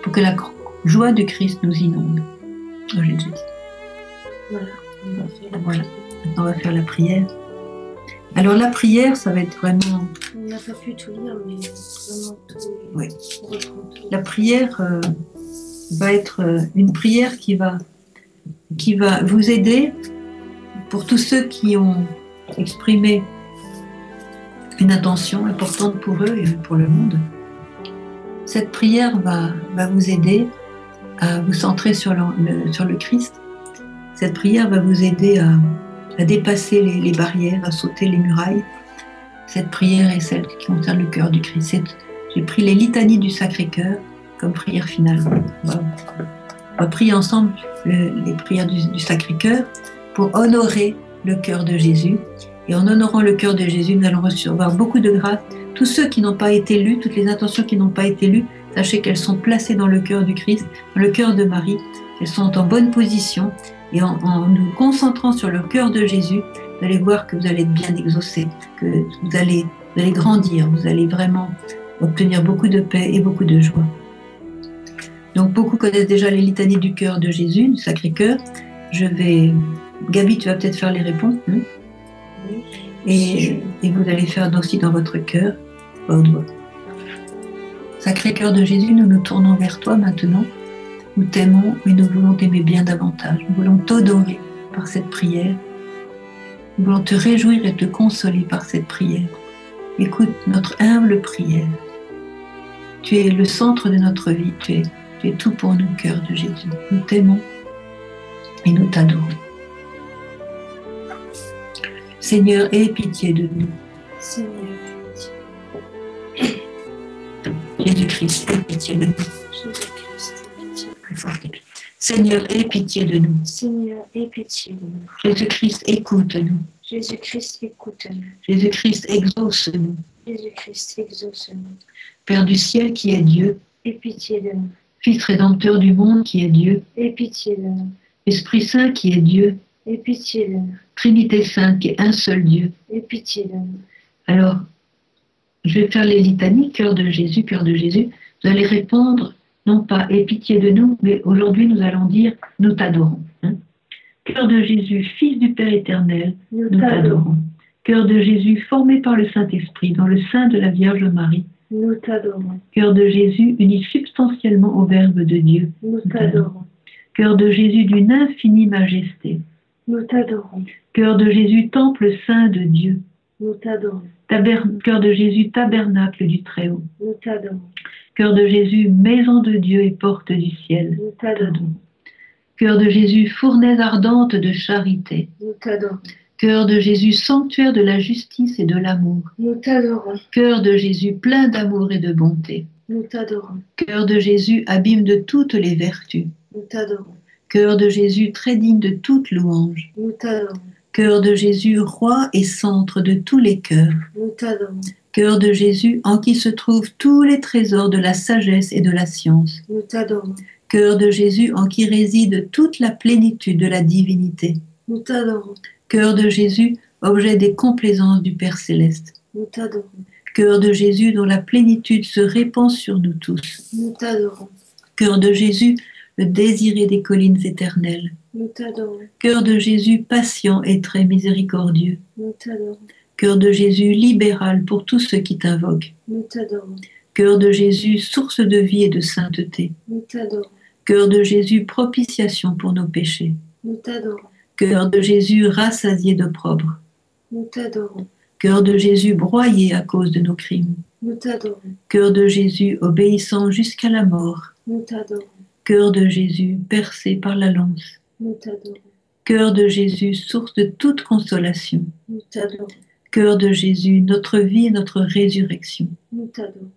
pour que la joie du Christ nous inonde. Oh, j'ai déjà dit. Voilà. Maintenant, on va faire la prière. Alors, la prière, ça va être vraiment... On n'a pas pu tout lire, mais vraiment tout... Oui. On reprend tout. La prière va être une prière qui va vous aider pour tous ceux qui ont exprimé une intention importante pour eux et pour le monde. Cette prière va vous aider à vous centrer sur le Christ. Cette prière va vous aider à dépasser les barrières, à sauter les murailles. Cette prière est celle qui concerne le cœur du Christ. J'ai pris les litanies du Sacré-Cœur comme prière finale. On va prier ensemble les prières du Sacré-Cœur pour honorer le cœur de Jésus. Et en honorant le cœur de Jésus, nous allons recevoir beaucoup de grâce. Tous ceux qui n'ont pas été lus, toutes les intentions qui n'ont pas été lues, sachez qu'elles sont placées dans le cœur du Christ, dans le cœur de Marie. Elles sont en bonne position. Et en nous concentrant sur le cœur de Jésus, vous allez voir que vous allez être bien exaucés, que vous allez grandir, vous allez vraiment obtenir beaucoup de paix et beaucoup de joie. Donc beaucoup connaissent déjà les litanies du cœur de Jésus, du Sacré-Cœur. Gabi, tu vas peut-être faire les réponses. Hein? Et vous allez faire aussi dans votre cœur, haute voix. Sacré-Cœur de Jésus, nous nous tournons vers toi maintenant. Nous t'aimons, mais nous voulons t'aimer bien davantage. Nous voulons t'adorer par cette prière. Nous voulons te réjouir et te consoler par cette prière. Écoute notre humble prière. Tu es le centre de notre vie. Tu es tout pour nous, cœur de Jésus. Nous t'aimons et nous t'adorons. Seigneur, aie pitié de nous. Seigneur, Jésus-Christ, aie pitié de nous. Jésus-Christ, aie pitié. Très fort. Seigneur, aie pitié de nous. Seigneur, aie pitié de nous. Jésus-Christ, écoute-nous. Jésus-Christ, écoute-nous. Jésus-Christ, exauce-nous. Jésus-Christ, exauce-nous. Père du ciel qui est Dieu, Aie pitié de nous. Fils rédempteur du monde qui est Dieu, Aie pitié de nous. Esprit Saint qui est Dieu, Aie pitié de nous. Trinité Sainte qui est un seul Dieu. Aie pitié de nous. Alors, je vais faire les litanies, cœur de Jésus, cœur de Jésus. Vous allez répondre, non pas aie pitié de nous, mais aujourd'hui nous allons dire, nous t'adorons. Hein? Cœur de Jésus, Fils du Père éternel, nous t'adorons. Cœur de Jésus, formé par le Saint-Esprit, dans le sein de la Vierge Marie, Nous t'adorons. Cœur de Jésus, uni substantiellement au Verbe de Dieu, Nous t'adorons. Cœur de Jésus d'une infinie majesté, Nous t'adorons. Cœur de Jésus, temple saint de Dieu, Nous t'adorons. Cœur de Jésus, tabernacle du Très-Haut, Nous t'adorons. Cœur de Jésus, maison de Dieu et porte du ciel, Nous t'adorons. Cœur de Jésus, fournaise ardente de charité, Nous t'adorons. Cœur de Jésus, sanctuaire de la justice et de l'amour, Nous t'adorons. Cœur de Jésus, plein d'amour et de bonté, Nous t'adorons. Cœur de Jésus, abîme de toutes les vertus, Nous t'adorons. Cœur de Jésus, très digne de toute louange, Nous t'adorons. Cœur de Jésus, roi et centre de tous les cœurs, Nous t'adorons. Cœur de Jésus, en qui se trouvent tous les trésors de la sagesse et de la science, Nous t'adorons. Cœur de Jésus, en qui réside toute la plénitude de la divinité, Nous t'adorons. Cœur de Jésus, objet des complaisances du Père céleste, Nous t'adorons. Cœur de Jésus, dont la plénitude se répand sur nous tous, Nous t'adorons. Cœur de Jésus, le désiré des collines éternelles, Nous t'adorons. Cœur de Jésus, patient et très miséricordieux, Nous t'adorons. Cœur de Jésus, libéral pour tous ceux qui t'invoquent, Nous t'adorons. Cœur de Jésus, source de vie et de sainteté, Nous t'adorons. Cœur de Jésus, propitiation pour nos péchés, Nous t'adorons. Cœur de Jésus, rassasié d'opprobre, Nous t'adorons. Cœur de Jésus, broyé à cause de nos crimes, Nous t'adorons. Cœur de Jésus, obéissant jusqu'à la mort, Nous t'adorons. Cœur de Jésus, percé par la lance, Nous t'adorons. Cœur de Jésus, source de toute consolation, Nous t'adorons. Cœur de Jésus, notre vie et notre résurrection, Nous t'adorons.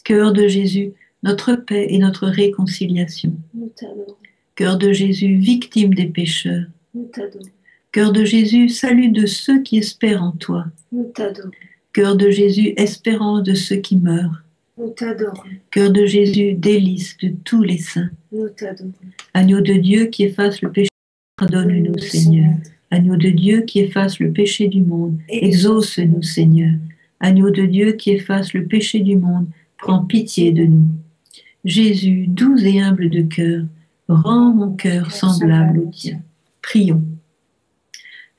Cœur de Jésus, notre paix et notre réconciliation, Nous t'adorons. Cœur de Jésus, victime des pécheurs, Nous t'adorons. Cœur de Jésus, salut de ceux qui espèrent en toi, Nous t'adorons. Cœur de Jésus, espérance de ceux qui meurent, Nous t'adorons. Cœur de Jésus, délice de tous les saints, Nous t'adorons. Agneau de Dieu qui efface le péché, pardonne-nous Seigneur. Agneau de Dieu qui efface le péché du monde, exauce-nous Seigneur. Agneau de Dieu qui efface le péché du monde, prends pitié de nous. Jésus, doux et humble de cœur, rends mon cœur semblable au tien. Prions.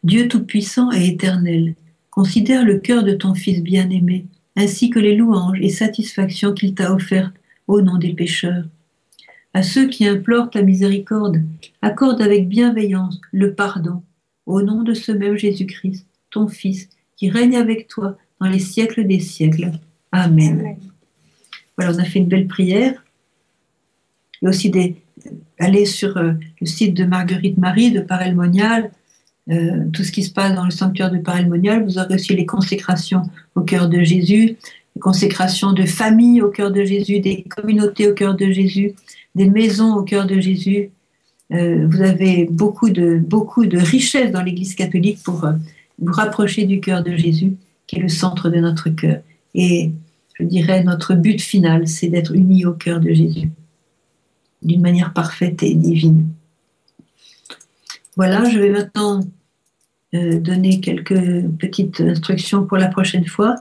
Dieu Tout-Puissant et Éternel, considère le cœur de ton Fils bien-aimé, ainsi que les louanges et satisfactions qu'il t'a offertes au nom des pécheurs. À ceux qui implorent ta miséricorde, accorde avec bienveillance le pardon, au nom de ce même Jésus-Christ, ton Fils, qui règne avec toi dans les siècles des siècles. Amen. Amen. Voilà, on a fait une belle prière. Il y a aussi aller sur le site de Marguerite Marie de Paray-le-Monial, tout ce qui se passe dans le sanctuaire de Paray-le-Monial. Vous aurez aussi les consécrations au cœur de Jésus, les consécrations de familles au cœur de Jésus, des communautés au cœur de Jésus, des maisons au cœur de Jésus. Vous avez beaucoup de richesses dans l'Église catholique pour vous rapprocher du cœur de Jésus, qui est le centre de notre cœur. Et je dirais, notre but final, c'est d'être unis au cœur de Jésus, d'une manière parfaite et divine. Voilà, je vais maintenant donner quelques petites instructions pour la prochaine fois.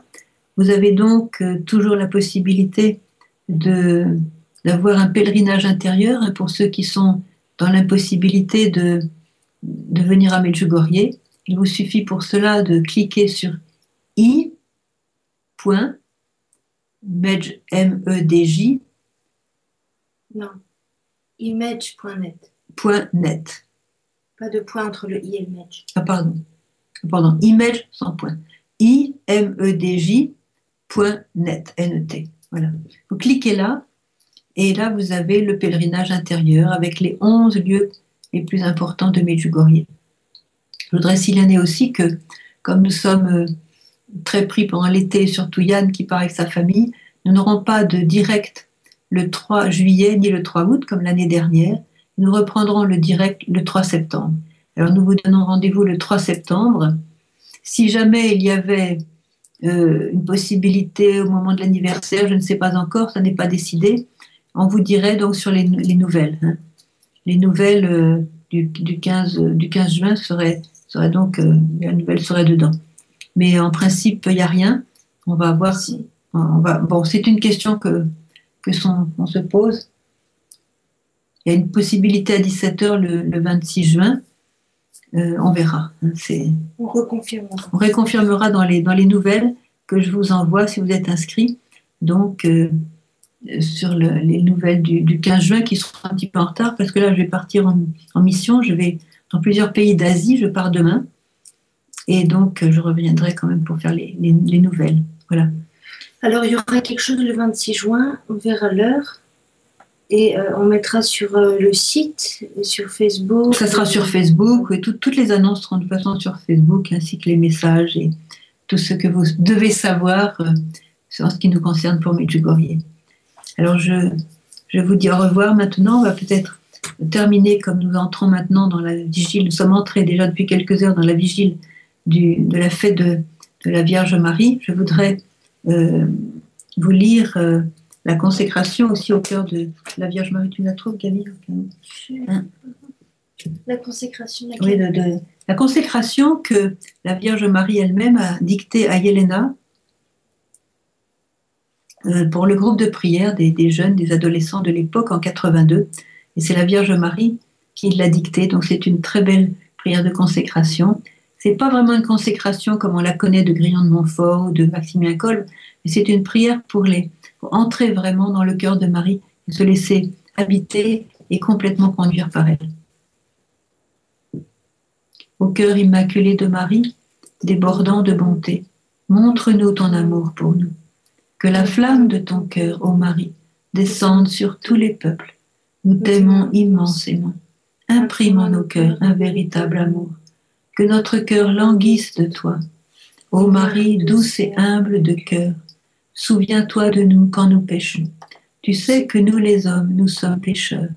Vous avez donc toujours la possibilité d'avoir un pèlerinage intérieur pour ceux qui sont dans l'impossibilité de venir à Medjugorje. Il vous suffit pour cela de cliquer sur i.medj, Non, image.net. .net. Pas de point entre le i et le medj. Ah, pardon, image sans point. imedj.net, N-E-T. Voilà. Vous cliquez là, et là, vous avez le pèlerinage intérieur avec les 11 lieux les plus importants de Medjugorje. Je voudrais signaler aussi que, comme nous sommes très pris pendant l'été, surtout Yann qui part avec sa famille, nous n'aurons pas de direct le 3 juillet ni le 3 août comme l'année dernière. Nous reprendrons le direct le 3 septembre. Alors nous vous donnons rendez-vous le 3 septembre. Si jamais il y avait une possibilité au moment de l'anniversaire, je ne sais pas encore, ça n'est pas décidé, on vous dirait donc sur les nouvelles. Hein. Les nouvelles du 15 juin seraient donc, la nouvelle serait dedans. Mais en principe, il n'y a rien. On va voir si... Bon, c'est une question on se pose. Il y a une possibilité à 17h le 26 juin. On verra. On reconfirmera. On reconfirmera dans les nouvelles que je vous envoie si vous êtes inscrits. Donc, sur les nouvelles du 15 juin qui seront un petit peu en retard parce que là, je vais partir en mission. Je vais dans plusieurs pays d'Asie. Je pars demain. Et donc, je reviendrai quand même pour faire les nouvelles. Voilà. Alors, il y aura quelque chose le 26 juin. On verra l'heure. Et on mettra sur le site, sur Facebook. Ça sera sur Facebook, et toutes les annonces seront de toute façon sur Facebook, ainsi que les messages et tout ce que vous devez savoir en ce qui nous concerne pour Medjugorje. Alors je vous dis au revoir maintenant. On va peut-être terminer comme nous entrons maintenant dans la vigile. Nous sommes entrés déjà depuis quelques heures dans la vigile de la fête de la Vierge Marie. Je voudrais vous lire... la consécration aussi au cœur de la Vierge Marie. Tu la trouves, Camille? Hein? La consécration. Oui, la consécration que la Vierge Marie elle-même a dictée à Yelena pour le groupe de prière des jeunes, des adolescents de l'époque en 82. Et c'est la Vierge Marie qui l'a dictée. Donc c'est une très belle prière de consécration. C'est pas vraiment une consécration comme on la connaît de Grillon de Montfort ou de Maximilien Kolbe, mais c'est une prière pour entrer vraiment dans le cœur de Marie et se laisser habiter et complètement conduire par elle. Au cœur immaculé de Marie, débordant de bonté, montre-nous ton amour pour nous. Que la flamme de ton cœur, ô Marie, descende sur tous les peuples. Nous t'aimons immensément. Imprime en nos cœurs un véritable amour. Que notre cœur languisse de toi. Ô Marie, douce et humble de cœur, souviens-toi de nous quand nous péchons. Tu sais que nous les hommes, nous sommes pécheurs.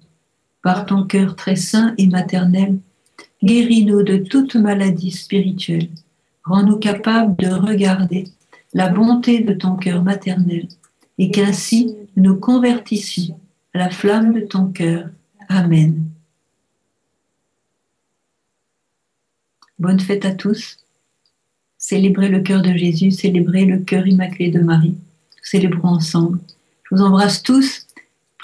Par ton cœur très saint et maternel, guéris-nous de toute maladie spirituelle. Rends-nous capables de regarder la bonté de ton cœur maternel et qu'ainsi nous convertissions à la flamme de ton cœur. Amen. Bonne fête à tous. Célébrez le cœur de Jésus, célébrez le cœur immaculé de Marie. Célébrons ensemble. Je vous embrasse tous.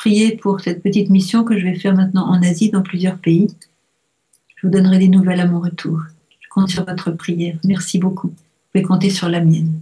prier pour cette petite mission que je vais faire maintenant en Asie, dans plusieurs pays. Je vous donnerai des nouvelles à mon retour. Je compte sur votre prière. Merci beaucoup. Vous pouvez compter sur la mienne.